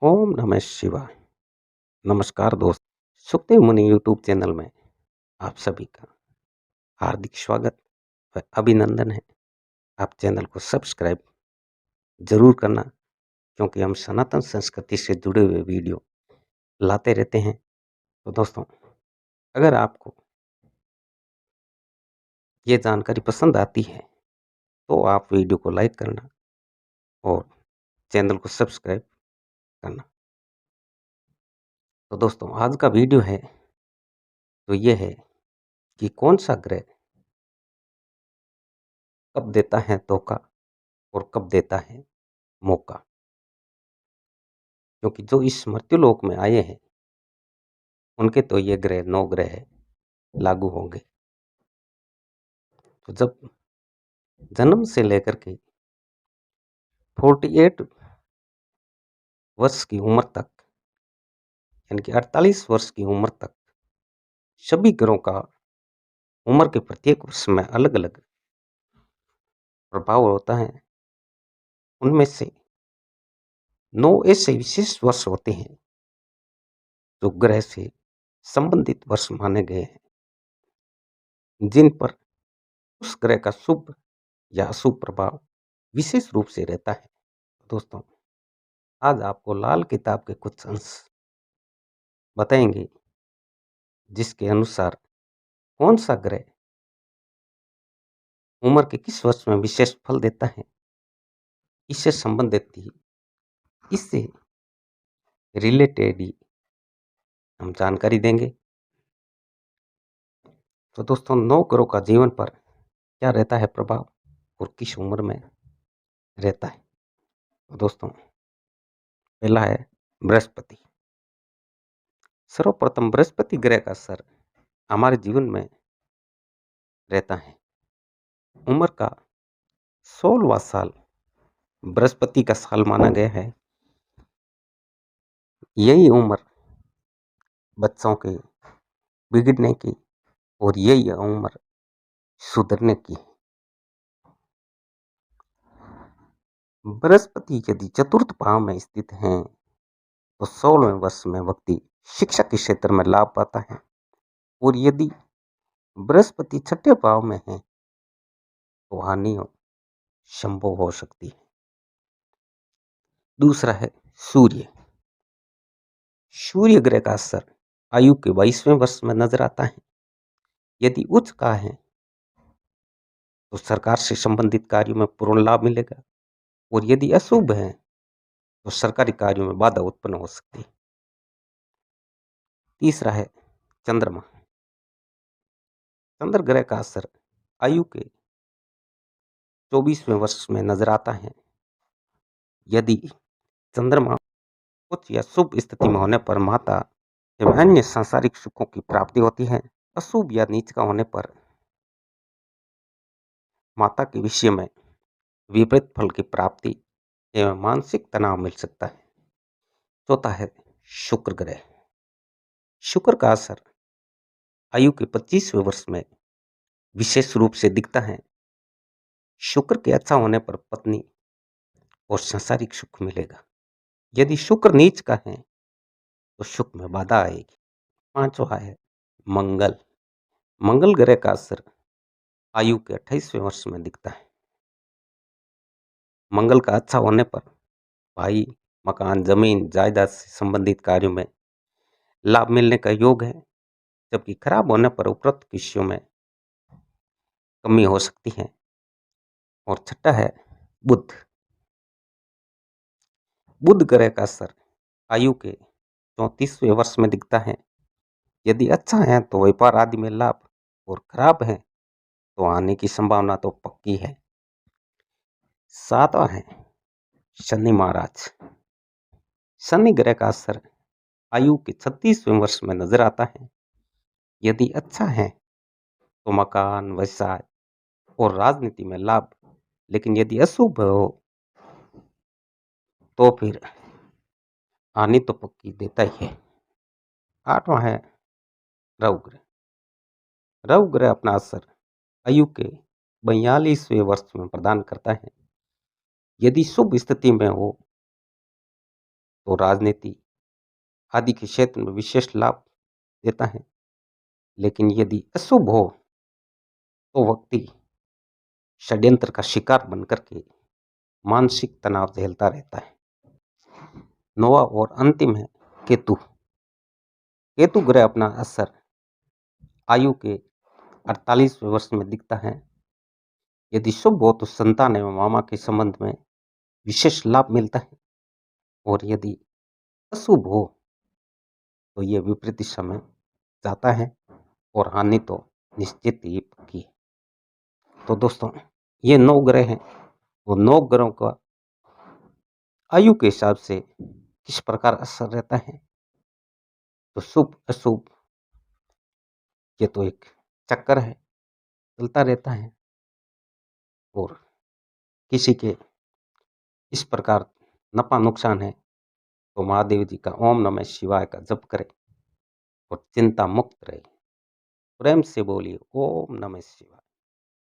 ओम नमः शिवाय। नमस्कार दोस्त, सुखदेव मुनि यूट्यूब चैनल में आप सभी का हार्दिक स्वागत व अभिनंदन है। आप चैनल को सब्सक्राइब ज़रूर करना, क्योंकि हम सनातन संस्कृति से जुड़े हुए वीडियो लाते रहते हैं। तो दोस्तों, अगर आपको ये जानकारी पसंद आती है तो आप वीडियो को लाइक करना और चैनल को सब्सक्राइब करना। तो दोस्तों, आज का वीडियो है तो ये है कि कौन सा ग्रह कब देता है धोखा और कब देता है मौका। क्योंकि जो इस मृत्युलोक में आए हैं उनके तो ये ग्रह 9 ग्रह लागू होंगे। तो जब जन्म से लेकर के 48 वर्ष की उम्र तक, यानी कि 48 वर्ष की उम्र तक सभी ग्रहों का उम्र के प्रत्येक वर्ष में अलग अलग प्रभाव होता है। उनमें से 9 ऐसे विशेष वर्ष होते हैं जो ग्रह से संबंधित वर्ष माने गए हैं, जिन पर उस ग्रह का शुभ या अशुभ प्रभाव विशेष रूप से रहता है। दोस्तों, आज आपको लाल किताब के कुछ अंश बताएंगे जिसके अनुसार कौन सा ग्रह उम्र के किस वर्ष में विशेष फल देता है, इससे संबंधित ही, इससे रिलेटेड ही हम जानकारी देंगे। तो दोस्तों, 9 ग्रहों का जीवन पर क्या रहता है प्रभाव और किस उम्र में रहता है। तो दोस्तों, पहला है बृहस्पति। सर्वप्रथम बृहस्पति ग्रह का असर हमारे जीवन में रहता है। उम्र का 16वां साल बृहस्पति का साल माना गया है। यही उम्र बच्चों के बिगड़ने की और यही उम्र सुधरने की। बृहस्पति यदि चतुर्थ भाव में स्थित हैं तो 16वें वर्ष में व्यक्ति शिक्षा के क्षेत्र में लाभ पाता है, और यदि बृहस्पति छठे भाव में है तो हानि संभव हो सकती है। दूसरा है सूर्य। सूर्य ग्रह का असर आयु के 22वें वर्ष में नजर आता है। यदि उच्च का है तो सरकार से संबंधित कार्यों में पूर्ण लाभ मिलेगा, और यदि अशुभ है तो सरकारी कार्यों में बाधा उत्पन्न हो सकती है। तीसरा है चंद्रमा। चंद्र ग्रह का असर आयु के 24वें वर्ष में नजर आता है। यदि चंद्रमा उच्च या शुभ स्थिति में होने पर माता एवं अन्य सांसारिक सुखों की प्राप्ति होती है। अशुभ या नीच का होने पर माता के विषय में विपरीत फल की प्राप्ति एवं मानसिक तनाव मिल सकता है। चौथा है शुक्र ग्रह। शुक्र का असर आयु के 25वें वर्ष में विशेष रूप से दिखता है। शुक्र के अच्छा होने पर पत्नी और सांसारिक सुख मिलेगा। यदि शुक्र नीच का है तो सुख में बाधा आएगी। पांचवा है मंगल। मंगल ग्रह का असर आयु के 28वें वर्ष में दिखता है। मंगल का अच्छा होने पर भाई, मकान, जमीन, जायदाद से संबंधित कार्यों में लाभ मिलने का योग है, जबकि खराब होने पर उपरोक्त विषयों में कमी हो सकती है। और छठा है बुध। बुध ग्रह का असर आयु के 34वें वर्ष में दिखता है। यदि अच्छा है तो व्यापार आदि में लाभ, और खराब है तो आने की संभावना तो पक्की है। सातवां है शनि महाराज। शनि ग्रह का असर आयु के 36वें वर्ष में नजर आता है। यदि अच्छा है तो मकान, व्यवसाय और राजनीति में लाभ, लेकिन यदि अशुभ हो तो फिर हानि तो पक्की देता ही है। आठवां है रवि ग्रह। रवि ग्रह अपना असर आयु के 42वें वर्ष में प्रदान करता है। यदि शुभ स्थिति में हो तो राजनीति आदि के क्षेत्र में विशेष लाभ देता है। लेकिन यदि अशुभ हो तो व्यक्ति षड्यंत्र का शिकार बनकर के मानसिक तनाव झेलता रहता है। नौवां और अंतिम है केतु। केतु ग्रह अपना असर आयु के 48वें वर्ष में दिखता है। यदि शुभ हो तो संतान एवं मामा के संबंध में विशेष लाभ मिलता है, और यदि अशुभ हो तो ये विपरीत दिशा में जाता है और हानि तो निश्चित ही पक्की है। तो दोस्तों, ये 9 ग्रह हैं। वो 9 ग्रहों का आयु के हिसाब से किस प्रकार असर रहता है, तो शुभ अशुभ ये तो एक चक्कर है, चलता रहता है। और किसी के इस प्रकार नफा नुकसान है तो महादेव जी का ओम नमः शिवाय का जप करें और चिंता मुक्त रहे। प्रेम से बोलिए ओम नमः शिवाय।